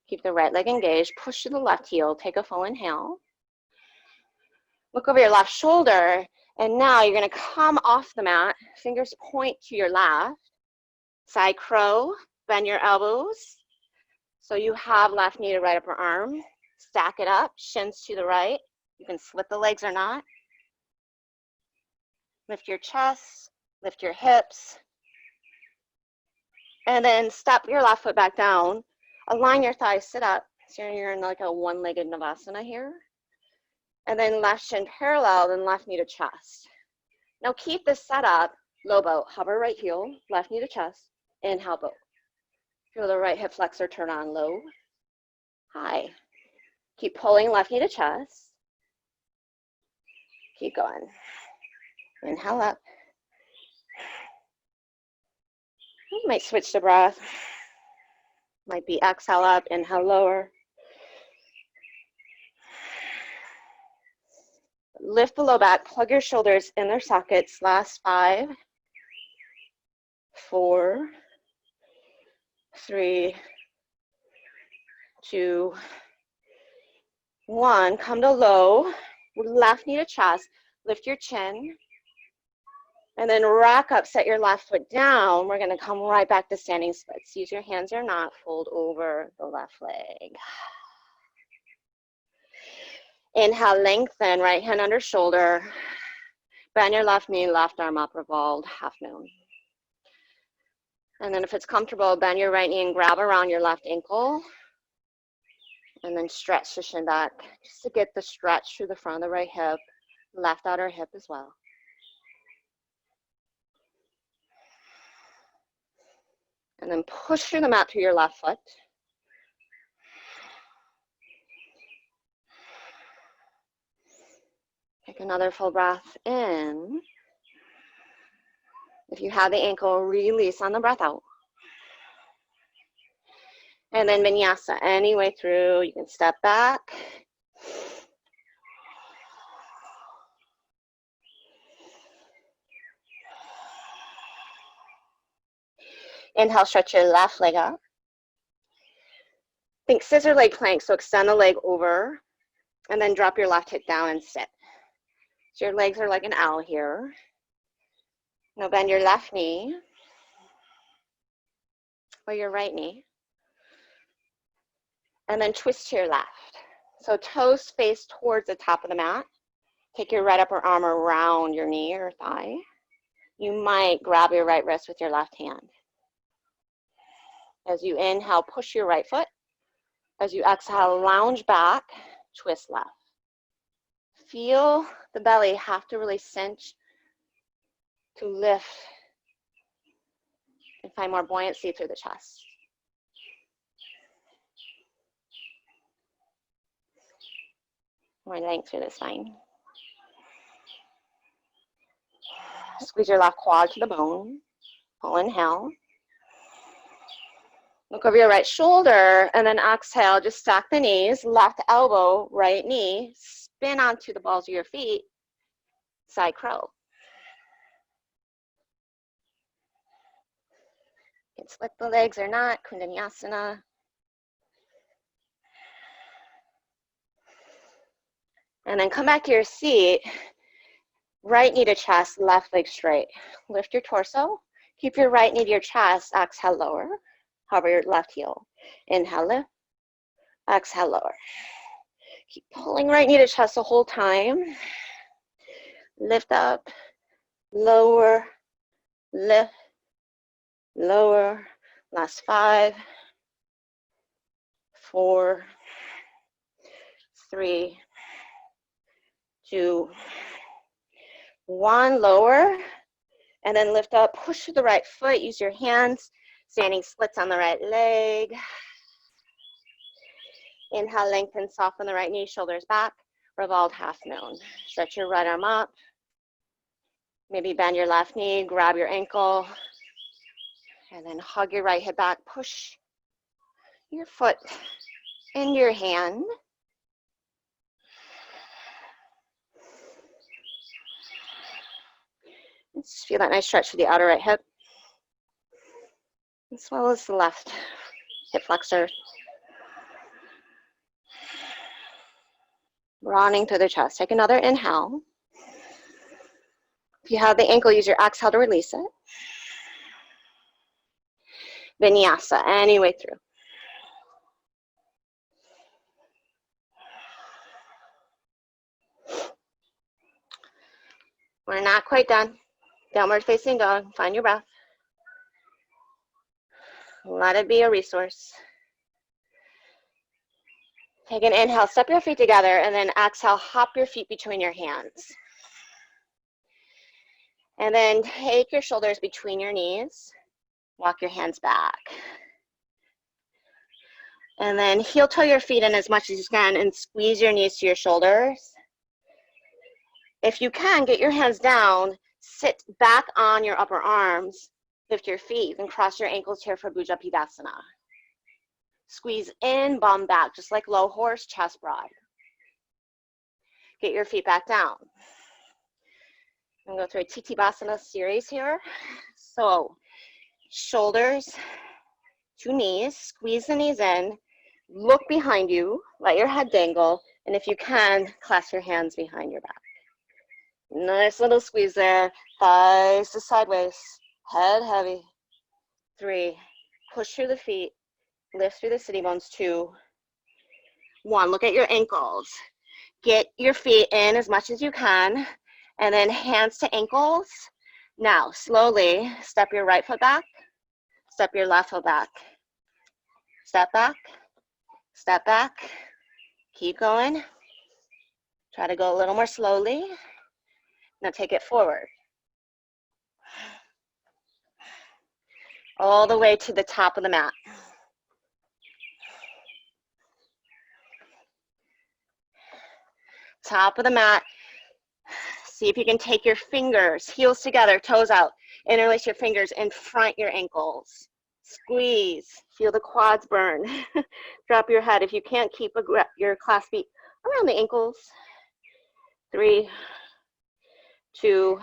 Keep the right leg engaged, push to the left heel, take a full inhale. Look over your left shoulder, and now you're gonna come off the mat, fingers point to your left, side crow, bend your elbows. So you have left knee to right upper arm, stack it up, shins to the right. You can split the legs or not. Lift your chest, lift your hips, and then step your left foot back down. Align your thighs, sit up. So you're in like a one-legged Navasana here. And then left shin parallel, then left knee to chest. Now keep this set up, low boat, hover right heel, left knee to chest, inhale boat. Feel the right hip flexor turn on low, high. Keep pulling left knee to chest. Keep going. Inhale up. You might switch the breath. Might be exhale up, inhale lower. Lift the low back, plug your shoulders in their sockets. Last 5, 4, 3, 2, 1. Come to low, left knee to chest. Lift your chin. And then rack up, set your left foot down. We're gonna come right back to standing splits. Use your hands or not, fold over the left leg. Inhale, lengthen, right hand under shoulder. Bend your left knee, left arm up, revolved, half moon. And then if it's comfortable, bend your right knee and grab around your left ankle. And then stretch the shin back, just to get the stretch through the front of the right hip, left outer hip as well. And then push through the mat to your left foot. Take another full breath in. If you have the ankle, release on the breath out. And then Vinyasa, any way through. You can step back. Inhale, stretch your left leg up. Think scissor leg plank, so extend the leg over and then drop your left hip down and sit. So your legs are like an L here. Now bend your left knee or your right knee. And then twist to your left. So toes face towards the top of the mat. Take your right upper arm around your knee or thigh. You might grab your right wrist with your left hand. As you inhale, push your right foot. As you exhale, lounge back, twist left. Feel the belly have to really cinch to lift and find more buoyancy through the chest. More length through the spine. Squeeze your left quad to the bone. Full inhale. Look over your right shoulder and then exhale, just stack the knees, left elbow, right knee, spin onto the balls of your feet, side crow. You can split the legs or not, Vinyasa. And then come back to your seat, right knee to chest, left leg straight. Lift your torso, keep your right knee to your chest, exhale lower. Hover your left heel. Inhale, lift. Exhale, lower. Keep pulling right knee to chest the whole time. Lift up, lower, lift, lower. Last 5, 4, 3, 2, 1. Lower, and then lift up. Push through the right foot. Use your hands. Standing splits on the right leg. Inhale, lengthen, soften the right knee, shoulders back. Revolved half moon. Stretch your right arm up. Maybe bend your left knee, grab your ankle, and then hug your right hip back. Push your foot into your hand. Just feel that nice stretch for the outer right hip, as well as the left hip flexor. Broadening through the chest. Take another inhale. If you have the ankle, use your exhale to release it. Vinyasa, any way through. We're not quite done. Downward facing dog. Find your breath. Let it be a resource. Take an inhale, step your feet together, and then exhale, hop your feet between your hands. And then take your shoulders between your knees. Walk your hands back. And then heel toe your feet in as much as you can and squeeze your knees to your shoulders. If you can, get your hands down, sit back on your upper arms, lift your feet. You can cross your ankles here for Bhujapadasana. Squeeze in, bum back, just like low horse, chest broad. Get your feet back down. I'm going to go through a Titibhasana series here. So shoulders to knees, squeeze the knees in, look behind you, let your head dangle, and if you can, clasp your hands behind your back. Nice little squeeze there, thighs to sideways, head heavy. 3, push through the feet, lift through the sitting bones. 2, 1, look at your ankles. Get your feet in as much as you can, and then hands to ankles. Now, slowly step your right foot back, step your left foot back. Step back, keep going. Try to go a little more slowly. Now take it forward. All the way to the top of the mat. Top of the mat. See if you can take your fingers, heels together, toes out. Interlace your fingers and front your ankles. Squeeze. Feel the quads burn. Drop your head. If you can't keep your clasp feet around the ankles. 3, 2,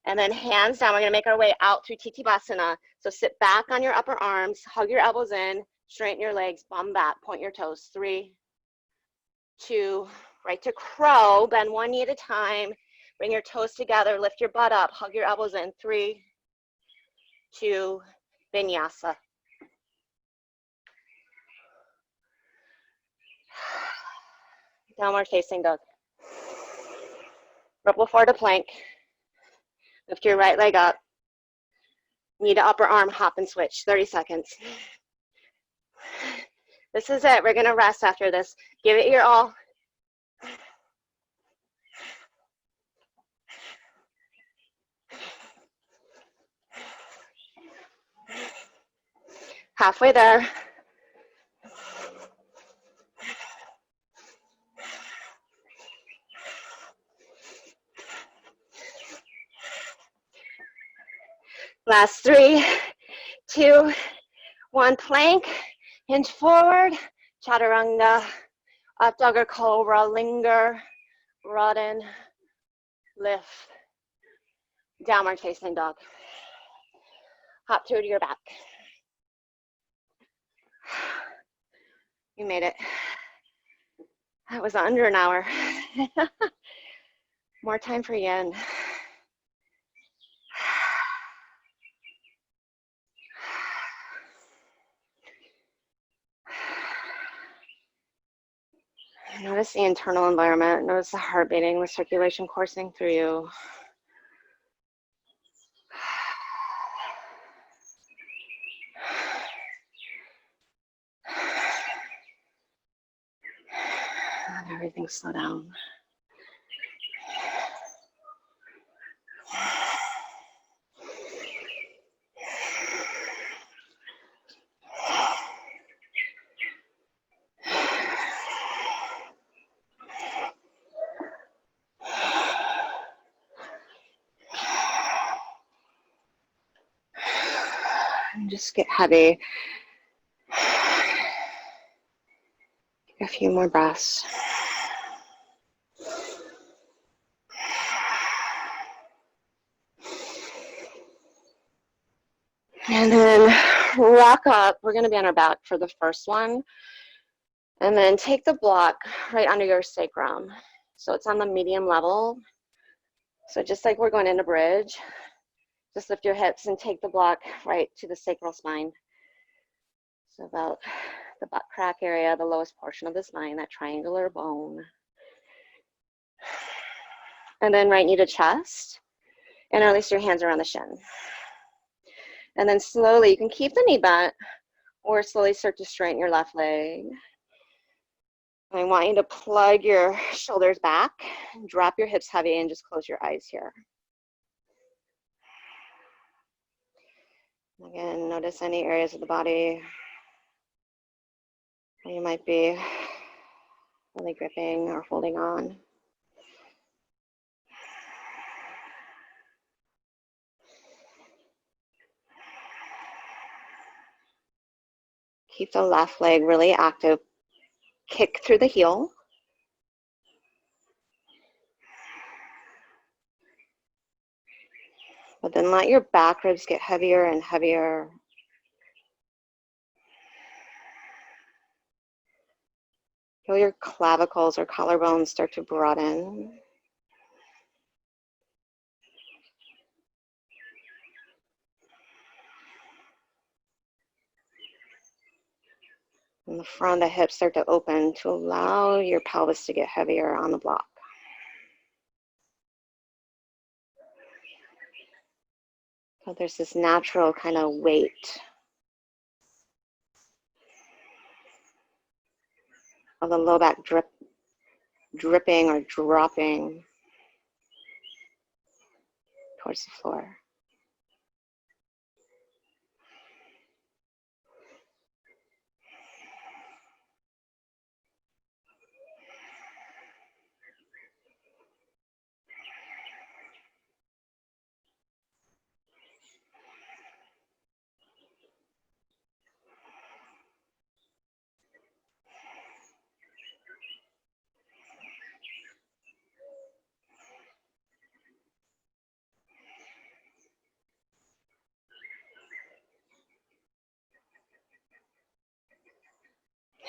and then hands down. We're going to make our way out through Titibhasana. So sit back on your upper arms, hug your elbows in, straighten your legs, bum back, point your toes. 3, 2, right to crow. Bend one knee at a time. Bring your toes together. Lift your butt up. Hug your elbows in. 3, 2, Vinyasa. Downward facing dog. Ripple forward to plank. Lift your right leg up. Knee to upper arm, hop and switch. 30 seconds. This is it. We're going to rest after this. Give it your all. Halfway there. Last 3, 2, 1, plank, hinge forward, chaturanga, up dog or cobra, linger, broaden, lift, downward facing dog. Hop through to your back. You made it. That was under an hour. More time for yin. Notice the internal environment. Notice the heart beating, the circulation coursing through you. Let everything slow down. And just get heavy. Take a few more breaths. And then rock up. We're going to be on our back for the first one. And then take the block right under your sacrum. So it's on the medium level. So just like we're going into bridge, just lift your hips and take the block right to the sacral spine. So about the butt crack area, the lowest portion of the spine, that triangular bone. And then right knee to chest. And release your hands around the shin. And then slowly, you can keep the knee bent or slowly start to straighten your left leg. I want you to plug your shoulders back, drop your hips heavy, and just close your eyes here. Again, notice any areas of the body where you might be really gripping or holding on. Keep the left leg really active. Kick through the heel. But then let your back ribs get heavier and heavier. Feel your clavicles or collarbones start to broaden. And the front of the hips start to open to allow your pelvis to get heavier on the block. So there's this natural kind of weight of the low back dripping or dropping towards the floor.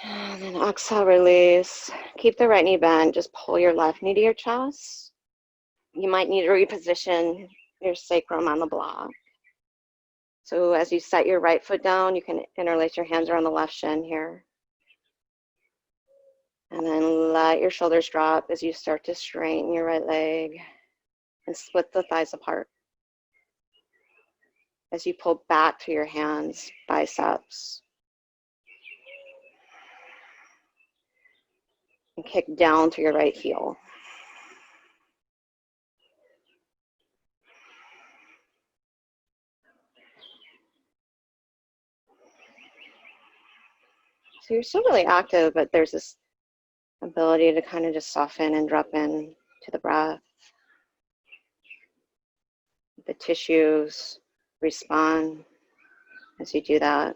And then exhale, release. Keep the right knee bent. Just pull your left knee to your chest. You might need to reposition your sacrum on the block. So as you set your right foot down, you can interlace your hands around the left shin here. And then let your shoulders drop as you start to straighten your right leg and split the thighs apart. As you pull back through your hands, biceps. And kick down through your right heel. So you're still really active, but there's this ability to kind of just soften and drop in to the breath. The tissues respond as you do that.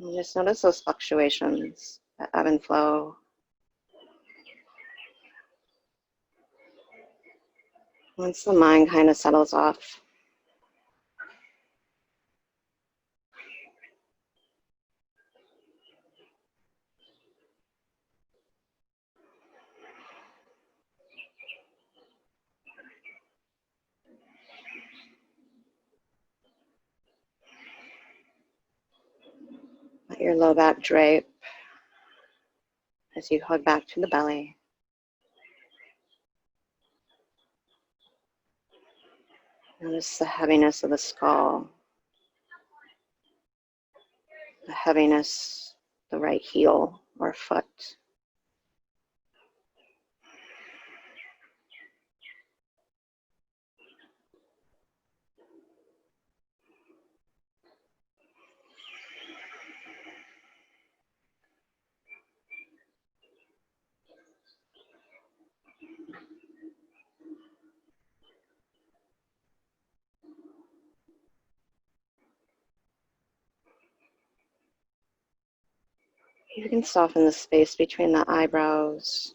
And just notice those fluctuations that ebb and flow. Once the mind kind of settles off, your low back drape as you hug back to the belly. Notice the heaviness of the skull, the heaviness, the right heel or foot. You can soften the space between the eyebrows.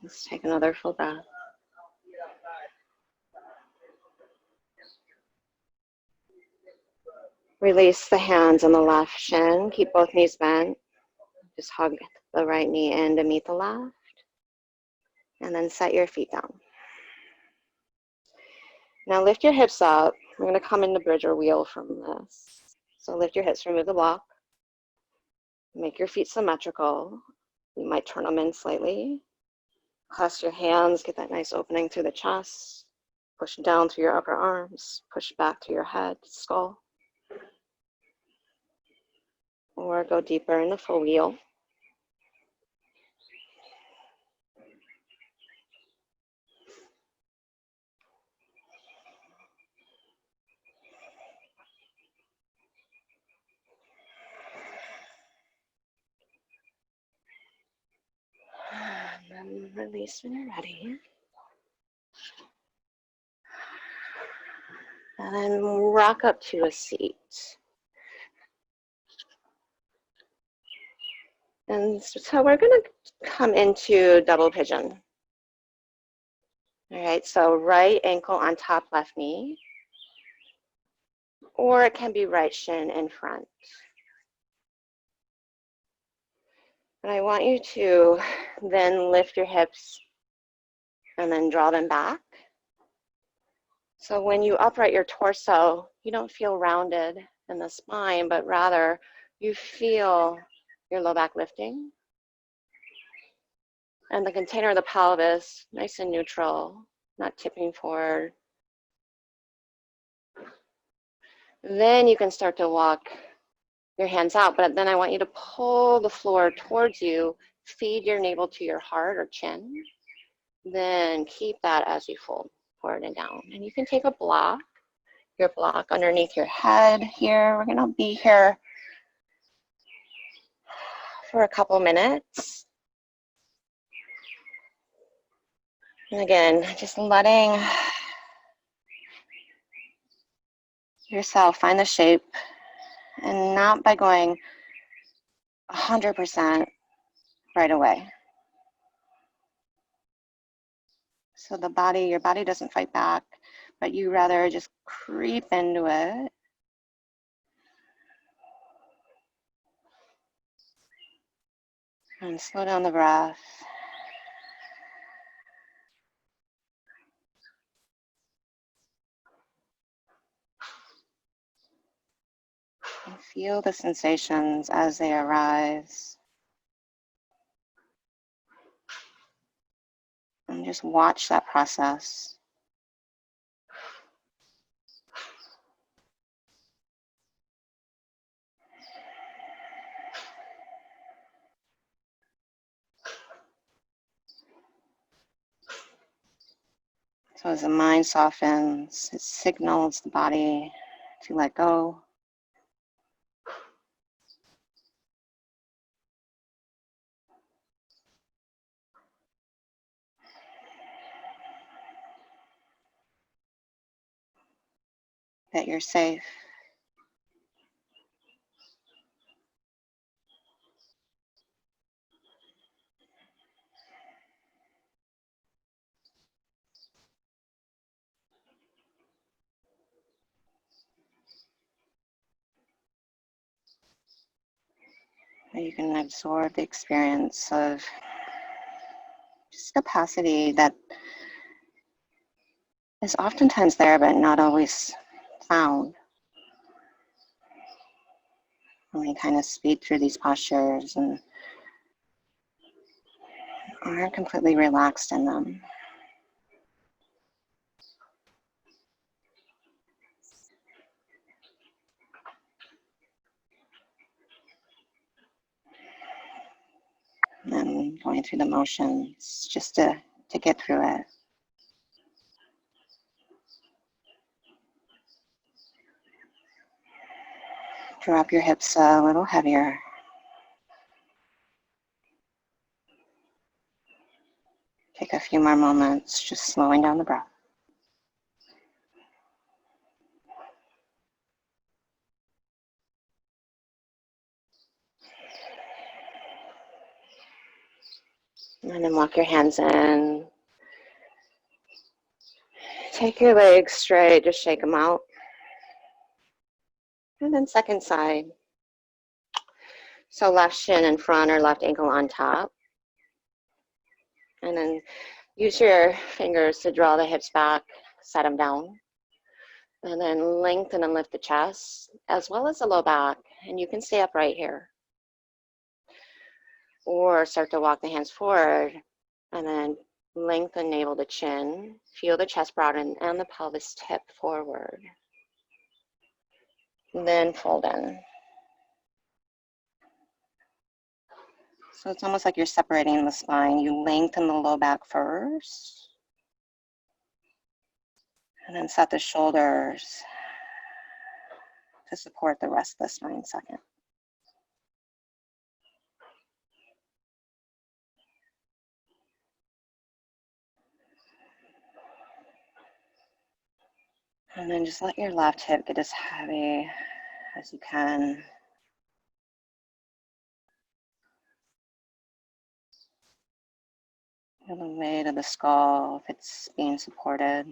Let's take another full breath. Release the hands on the left shin. Keep both knees bent. Just hug the right knee in to meet the left. And then set your feet down. Now lift your hips up. We're going to come into bridge or wheel from this. So lift your hips, remove the block. Make your feet symmetrical. You might turn them in slightly. Clasp your hands, get that nice opening through the chest. Push down through your upper arms. Push back to your head, skull. Or go deeper in the full wheel. And then release when you're ready. And then rock up to a seat. And so we're going to come into double pigeon. All right, so right ankle on top left knee, or it can be right shin in front. And I want you to then lift your hips and then draw them back. So when you upright your torso, you don't feel rounded in the spine, but rather you feel your low back lifting. And the container of the pelvis, nice and neutral, not tipping forward. Then you can start to walk your hands out, but then I want you to pull the floor towards you, feed your navel to your heart or chin. Then keep that as you fold forward and down. And you can take a block, your block underneath your head here. We're gonna be here for a couple minutes. And again, just letting yourself find the shape, and not by going 100% right away. So the body, your body doesn't fight back, but you rather just creep into it. And slow down the breath. And feel the sensations as they arise. And just watch that process. So as the mind softens, it signals the body to let go. that you're safe. You can absorb the experience of just capacity that is oftentimes there, but not always found. When we kind of speed through these postures and aren't completely relaxed in them. And going through the motions just to get through it. Drop your hips a little heavier. Take a few more moments, just slowing down the breath. And then walk your hands in. Take your legs straight, just shake them out. And then second side. So left shin in front or left ankle on top. And then use your fingers to draw the hips back, set them down. And then lengthen and lift the chest, as well as the low back. And you can stay upright here. Or start to walk the hands forward. And then lengthen navel to chin. Feel the chest broaden and the pelvis tip forward. And then fold in. So it's almost like you're separating the spine. You lengthen the low back first. And then set the shoulders to support the rest of the spine second. And then just let your left hip get as heavy as you can. Feel the weight of the skull if it's being supported.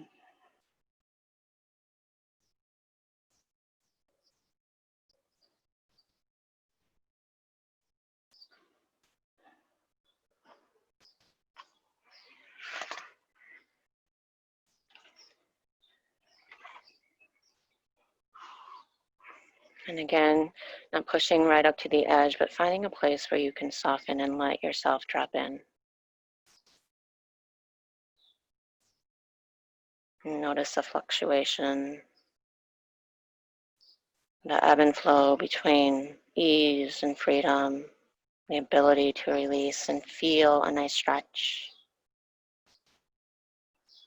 And again, not pushing right up to the edge, but finding a place where you can soften and let yourself drop in. Notice the fluctuation, the ebb and flow between ease and freedom, the ability to release and feel a nice stretch.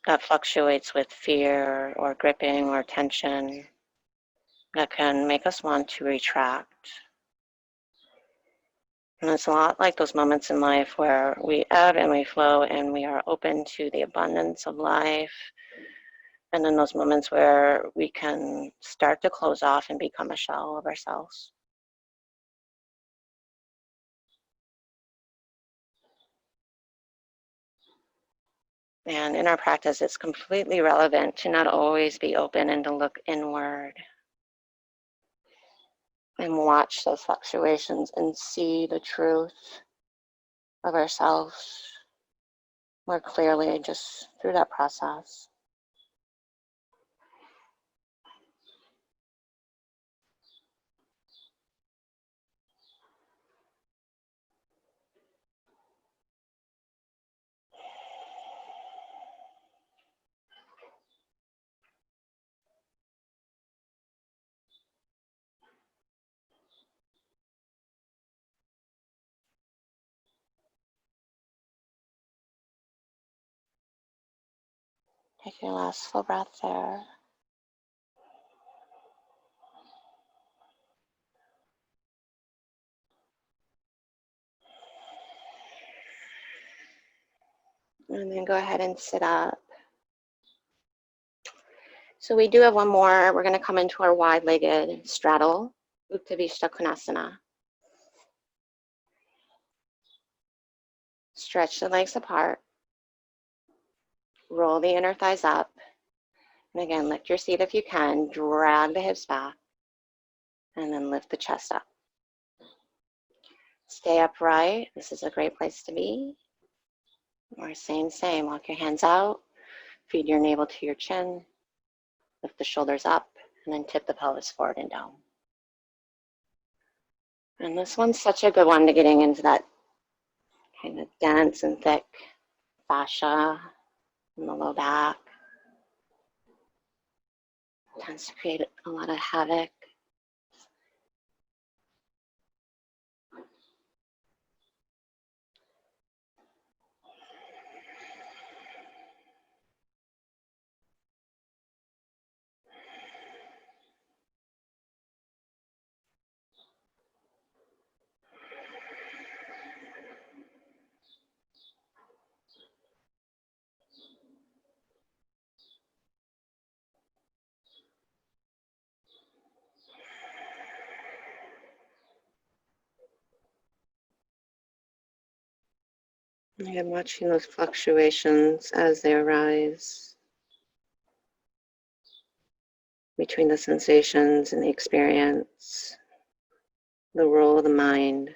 That fluctuates with fear or gripping or tension that can make us want to retract. And it's a lot like those moments in life where we ebb and we flow and we are open to the abundance of life. And then those moments where we can start to close off and become a shell of ourselves. And in our practice, it's completely relevant to not always be open and to look inward and watch those fluctuations and see the truth of ourselves more clearly just through that process. Take your last full breath there. And then go ahead and sit up. So we do have one more. We're going to come into our wide-legged straddle, Uttanasana Konasana. Stretch the legs apart. Roll the inner thighs up. And again, lift your seat if you can. Drag the hips back. And then lift the chest up. Stay upright. This is a great place to be. Or same. Walk your hands out. Feed your navel to your chin. Lift the shoulders up. And then tip the pelvis forward and down. And this one's such a good one to getting into that kind of dense and thick fascia in the low back. It tends to create a lot of havoc. And again, watching those fluctuations as they arise between the sensations and the experience, the role of the mind.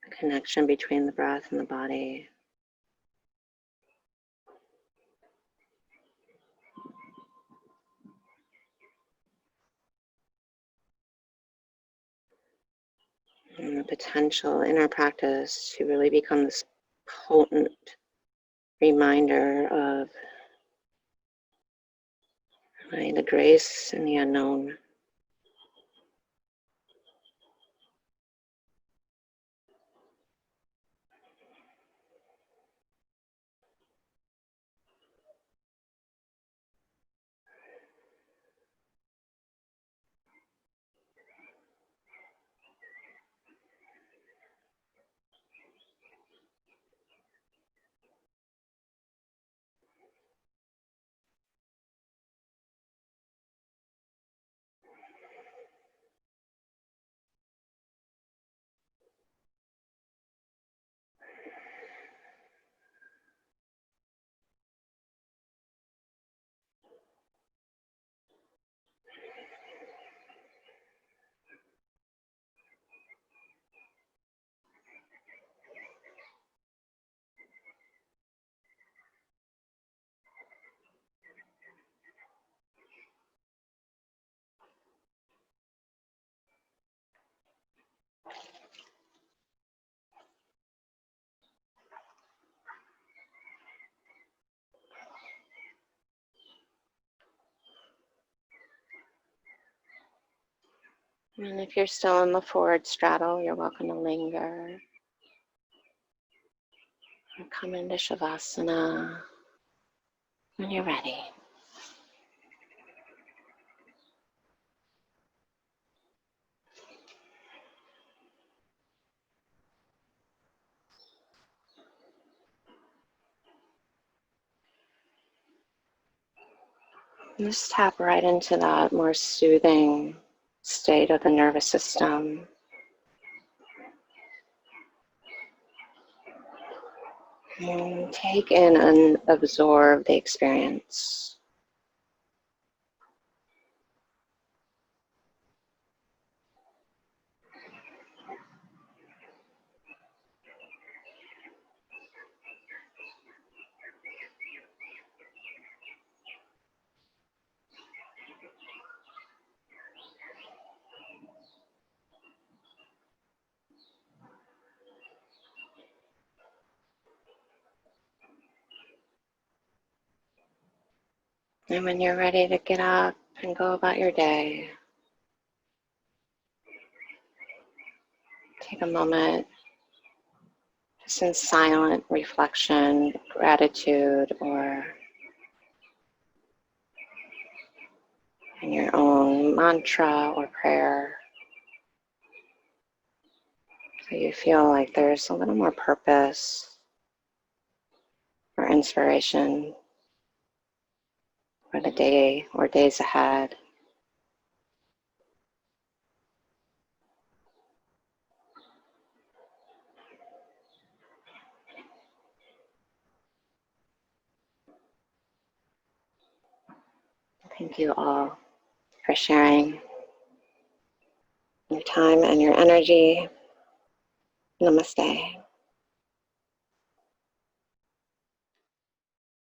The connection between the breath and the body. And the potential in our practice to really become this potent reminder of the grace and the unknown. And if you're still in the forward straddle, you're welcome to linger. Or come into Shavasana when you're ready. And just tap right into that more soothing state of the nervous system. And take in and absorb the experience. And when you're ready to get up and go about your day, take a moment just in silent reflection, gratitude, or in your own mantra or prayer. So you feel like there's a little more purpose or inspiration for the day or days ahead. Thank you all for sharing your time and your energy. Namaste.